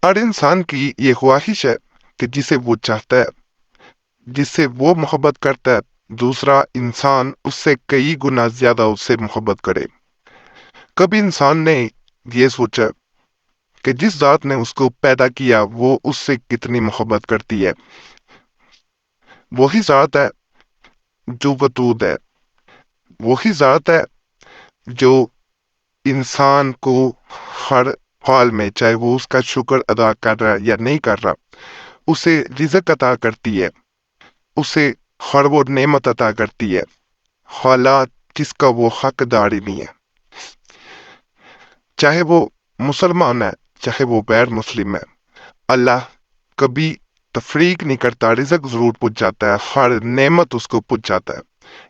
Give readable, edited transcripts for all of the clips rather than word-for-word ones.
हर इंसान की ये ख्वाहिश है कि जिसे वो चाहता है, जिससे वो मोहब्बत करता है, दूसरा इंसान उससे कई गुना ज्यादा उससे मोहब्बत करे। कभी इंसान ने ये सोचा कि जिस जात ने उसको पैदा किया वो उससे कितनी मोहब्बत करती है। वही जात है जो वदूद है, वही जात है जो इंसान को हर हाल में, चाहे वो उसका शुक्र अदा कर रहा है या नहीं कर रहा, उसे रिज़्क अता करती है, उसे हर वो नेमत अता करती है, हालात जिसका वो हकदार ही नहीं है। चाहे वो मुसलमान है, चाहे वो गैर मुस्लिम है, अल्लाह कभी तफरीक नहीं करता, रिज़्क जरूर पूछ जाता है, हर नेमत उसको पूछ जाता है।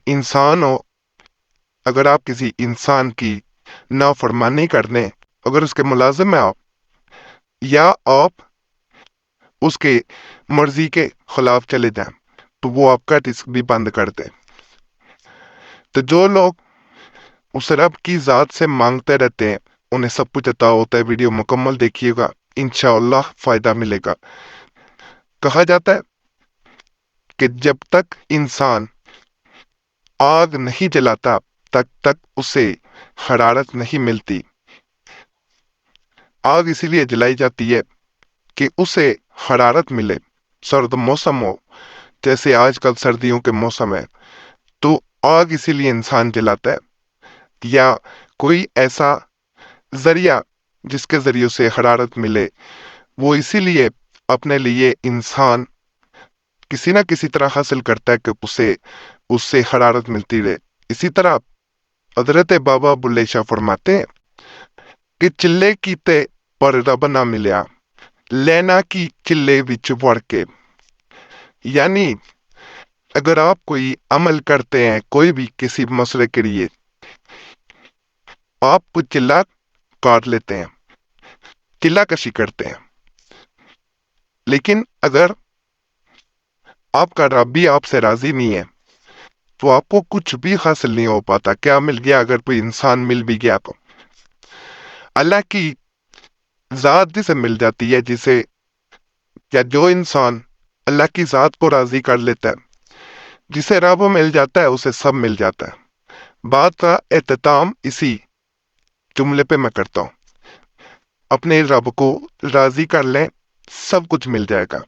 इंसान हो, अगर आप किसी इंसान की नाफरमानी करने, अगर उसके मुलाजिम है आप, या आप उसके मर्जी के खिलाफ चले जाएं, तो वो आपका रिस्क भी बंद कर दे। तो जो लोग उस रब की जात से मांगते रहते हैं, उन्हें सब कुछ अता होता है। वीडियो मुकम्मल देखिएगा, इंशाअल्लाह फायदा मिलेगा। कहा जाता है कि जब तक इंसान आग नहीं जलाता, तब तक उसे हरारत नहीं मिलती। आग इसीलिए जलाई जाती है कि उसे हरारत मिले। सर्द मौसम हो, जैसे आजकल सर्दियों के मौसम है, तो आग इसीलिए इंसान जलाता है, या कोई ऐसा जरिया जिसके जरिए उसे हरारत मिले, वो इसीलिए अपने लिए इंसान किसी ना किसी तरह हासिल करता है कि उसे उससे हरारत मिलती रहे। इसी तरह हजरत बाबा बुल्ले शाह फरमाते हैं कि चिल्ले कीते पर रब ना मिलया, लेना की चिल्ले विच वड़ के। यानी अगर आप कोई अमल करते हैं, कोई भी किसी मसले के लिए, आप कुछ चिल्ला काट लेते हैं, चिल्ला कशी करते हैं, लेकिन अगर आपका रब भी आपसे राजी नहीं है, तो आपको कुछ भी हासिल नहीं हो पाता। क्या मिल गया? अगर कोई इंसान मिल भी गया तो अल्लाह की जात जिसे मिल जाती है, जिसे, या जो इंसान अल्लाह की जात को राजी कर लेता है, जिसे रब मिल जाता है, उसे सब मिल जाता है। बात का एहतमाम इसी जुमले पे मैं करता हूँ, अपने रब को राजी कर लें, सब कुछ मिल जाएगा।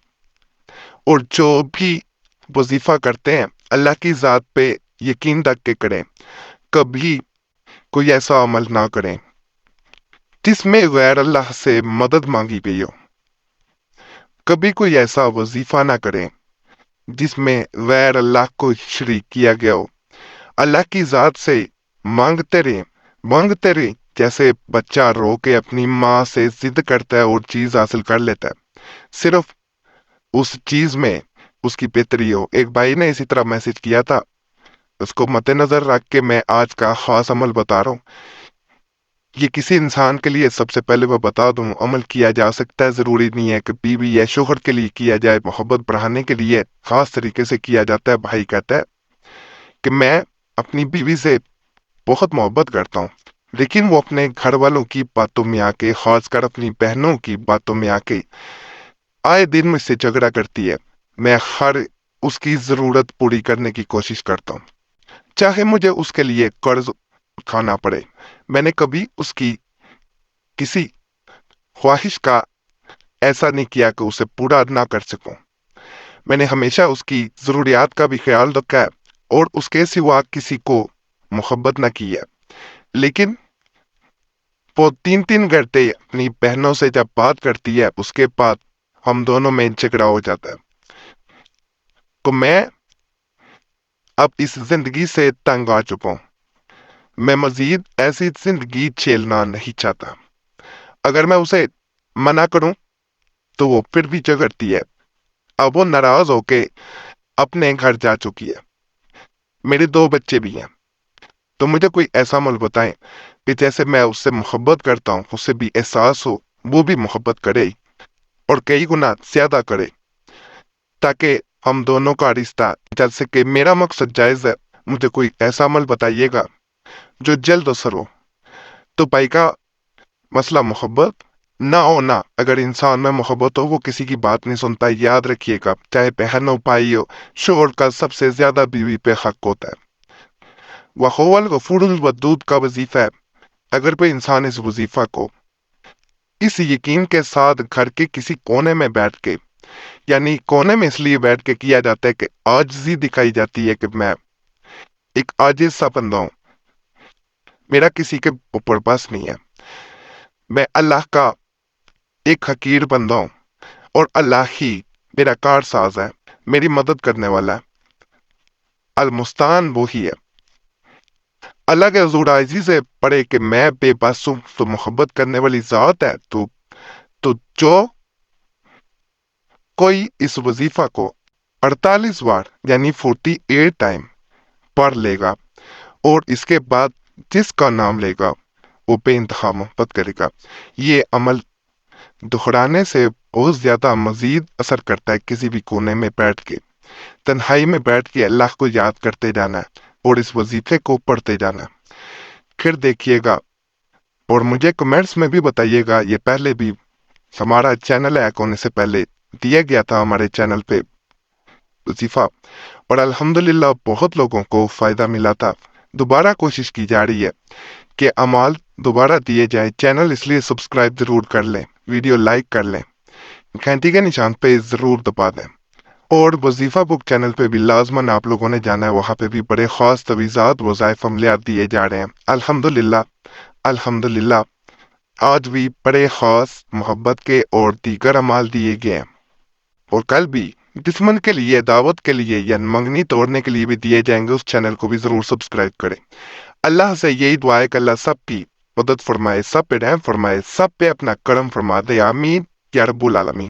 और जो भी वजीफा करते हैं, अल्लाह की जात पे यकीन रख के करें, कभी कोई ऐसा अमल ना करें जिसमें गैर अल्लाह से मदद मांगी गई हो। कभी कोई ऐसा वजीफा ना करें जिसमें गैर अल्लाह को शरीक किया गया हो। अल्लाह की जात से मांगते रहे, जैसे बच्चा रो के अपनी माँ से जिद करता है और चीज हासिल कर लेता है, सिर्फ उस चीज में उसकी बेहतरी हो। एक भाई ने इसी तरह मैसेज किया था, उसको मद्देनजर रख के मैं आज का खास अमल बता रहा हूँ। ये किसी इंसान के लिए, सबसे पहले मैं बता दूं, अमल किया जा सकता है, जरूरी नहीं है कि बीवी या शोहर के लिए किया जाए। मोहब्बत बढ़ाने के लिए खास तरीके से किया जाता है। भाई कहता है कि मैं अपनी बीवी से बहुत मोहब्बत करता हूँ, लेकिन वो अपने घर वालों की बातों में आके, खासकर अपनी बहनों की बातों में आके आए दिन मुझसे झगड़ा करती है। मैं हर उसकी जरूरत पूरी करने की कोशिश करता हूँ, चाहे मुझे उसके लिए कर्ज उठाना पड़े। मैंने कभी उसकी किसी ख्वाहिश का ऐसा नहीं किया कि उसे पूरा ना कर सकूं। मैंने हमेशा उसकी जरूरियात का भी ख्याल रखा है और उसके सिवा किसी को मोहब्बत ना की है। लेकिन वो 3-3 घंटे अपनी बहनों से जब बात करती है, उसके बाद हम दोनों में झगड़ा हो जाता है। तो मैं अब इस जिंदगी से तंग आ चुका हूं। मैं मजीद ऐसी जिंदगी झेलना नहीं चाहता। अगर मैं उसे मना करूं तो वो फिर भी झगड़ती है। अब वो नाराज होके अपने घर जा चुकी है। मेरे 2 बच्चे भी हैं। तो मुझे कोई ऐसा अमल बताएं कि जैसे मैं उससे मोहब्बत करता हूं, उसे भी एहसास हो, वो भी मोहब्बत करे और कई गुना ज्यादा करे, ताकि हम दोनों का रिश्ता, जैसे कि मेरा मकसद जायज है, मुझे कोई ऐसा अमल बताइएगा जो जल्द असर हो। तो भाई का मसला मोहब्बत, ना हो ना, अगर इंसान में मोहब्बत हो वो किसी की बात नहीं सुनता। याद रखिएगा, चाहे बहन हो भाई हो, शोहर का सबसे ज्यादा बीवी पे हक होता है। वहुवल गफूरुल वदूद का वजीफा है। अगर कोई इंसान इस वजीफा को इस यकीन के साथ घर के किसी कोने में बैठ के, यानी कोने में इसलिए बैठ के किया जाता है कि आजिज़ी दिखाई जाती है कि मैं एक आजिज सा बंदा हूं, मेरा किसी के ऊपर बस नहीं है, मैं अल्लाह का एक हकीर बंदा हूं और अल्लाह ही मेरा कारसाज है, मेरी मदद करने वाला है। अलमुस्तान वो ही है। अल्लाह के हजूर आजिज़ी से पढ़े कि मैं बेबस हूं, तो मोहब्बत करने वाली जात है। तो जो कोई इस वजीफा को 48 बार यानी 48 टाइम पढ़ लेगा और इसके बाद जिसका नाम लेगा वो बेइंतहा मोहब्बत करेगा। ये अमल दोहराने से बहुत ज्यादा मजीद असर करता है। किसी भी कोने में बैठ के, तन्हाई में बैठ के अल्लाह को याद करते जाना है और इस वजीफे को पढ़ते जाना है। फिर देखिएगा और मुझे कमेंट्स में भी बताइएगा। ये पहले भी हमारा चैनल हैक होने से पहले दिया गया था हमारे चैनल पे वजीफा, और अल्हम्दुलिल्लाह बहुत लोगों को फायदा मिला था। दोबारा कोशिश की जा रही है कि अमाल दोबारा दिए जाए। चैनल इसलिए सब्सक्राइब जरूर कर लें, वीडियो लाइक कर लें, घंटी के निशान पे जरूर दबा दें। और वजीफा बुक चैनल पे भी लाजमन आप लोगों ने जाना है, वहां पे भी बड़े खास तवीज़ात वज़ाइफ अमलियात दिए जा रहे हैं। अल्हम्दुलिल्लाह, अल्हम्दुलिल्लाह आज भी बड़े खास मोहब्बत के और दीगर अमाल दिए गए हैं, और कल भी दुश्मन के लिए, दावत के लिए या मंगनी तोड़ने के लिए भी दिए जाएंगे। उस चैनल को भी जरूर सब्सक्राइब करें। अल्लाह से यही दुआ है कि अल्लाह सबकी मदद फरमाए, सब पे रहम फरमाए, सब पे अपना करम फरमा दे। आमीन या रब्बुल आलमीन।